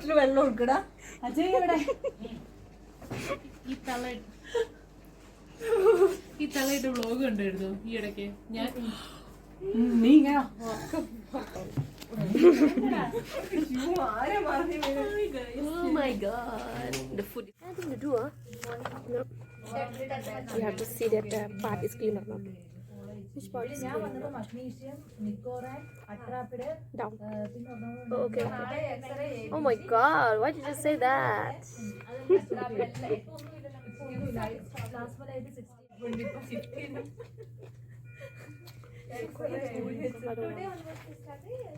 ബോട്ടിൽ വെള്ളം കൊടുക്കടാ. അജയ് ഇവിടെ ഈ തലയിട്ട് വ്ലോഗ് കണ്ടായിരുന്നു ഈ ഇടയ്ക്ക് ഞാൻ. നീ ഇങ്ങനെ Oh my god. The food is nothing to do, huh? No. You have to see that part is clean or not. Which part is clean? Down. Oh, okay. Oh my god. Why did you say that?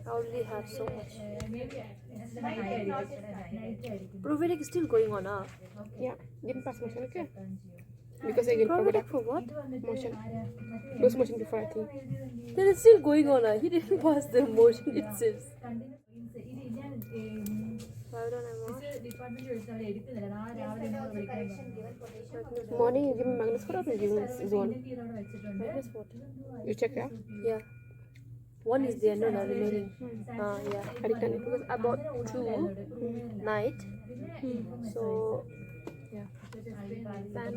I only have so much. Provedic is still going on, huh? Yeah, didn't pass motion, okay? Because I get Provedic for what? motion. Lose motion before I think. Then it's still going on, huh? He didn't pass the motion itself. Why don't I watch? Morning you give me Magnus Foot or you give me Zone? Minus what? You check, yeah? Yeah. One is there, no, remaining. Yeah. Addicted. Because I bought 2 night. So, yeah. Then,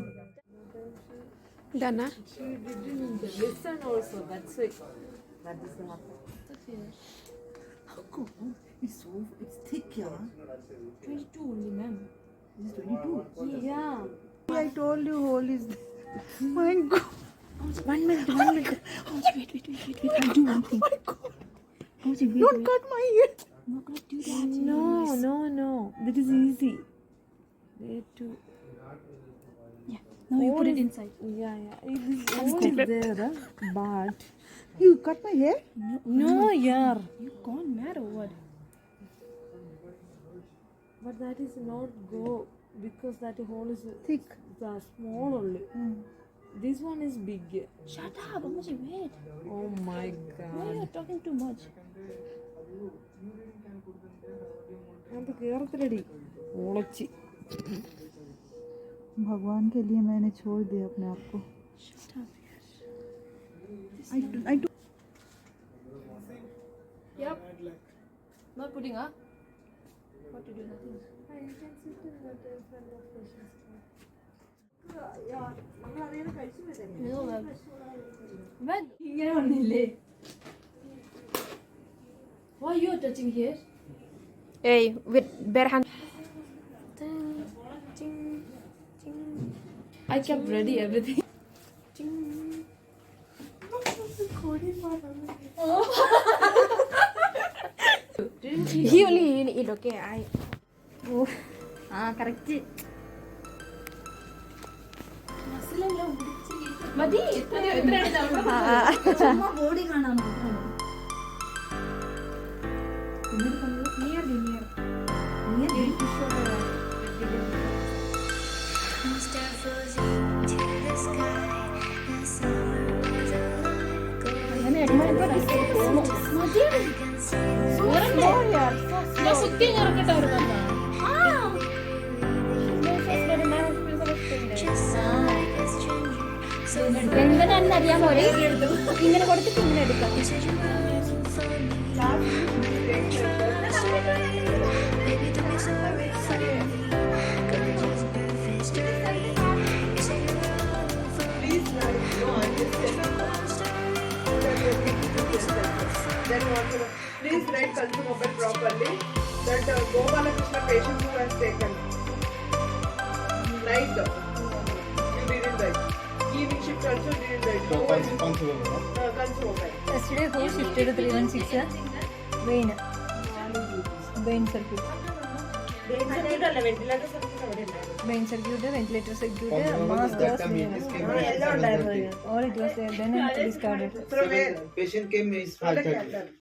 Done, huh? listen also. That's it. That is the matter. How come? It's thick, yeah. 22 only, ma'am. This is 22. Yeah. I told you hole is there. My God. 1 minute. Wait. I'll do one thing. My God. Don't cut my ear. No. That is easy. There too. Now you put it inside. Yeah. Hole is there, but You cut my hair? no, yeah. You gone mad or what? But that is not go because that hole is Thick. small only. This one is big. Shut up, how much you wait? Oh my Why god. are you talking too much? അത് കേറത്തിലടി ഒളച്ചി. भगवान के लिए मैंने छोड़ दिया अपने आप को. Shut up. I do. yep. Not putting up. What to do? Nothing. You can sit in the front of patients. No, ma'am. When? Why you are touching here? Hey, with bare hand. I kept ready everything. He only eat, okay? Correct. മതി ചുമ്മാ body കാണാൻ സുത്തി ഇറക്കട്ടെ ഒരു എങ്ങനെയാണെന്ന് അറിയാൻ പോലെ ഇങ്ങനെ കൊടുത്തിട്ട് ഇങ്ങനെ എടുക്കാം. Then what to do? Please write Kansumopan properly. That Gopalakrishna patient who has taken night, you didn't write. Evening shift also didn't write. Kansumopan. Yesterday who shifted to 316 vein circuit. Vein circuit, ventilator circuit, mask was all it was there. Then I discarded. From where? Patient came is 5:30.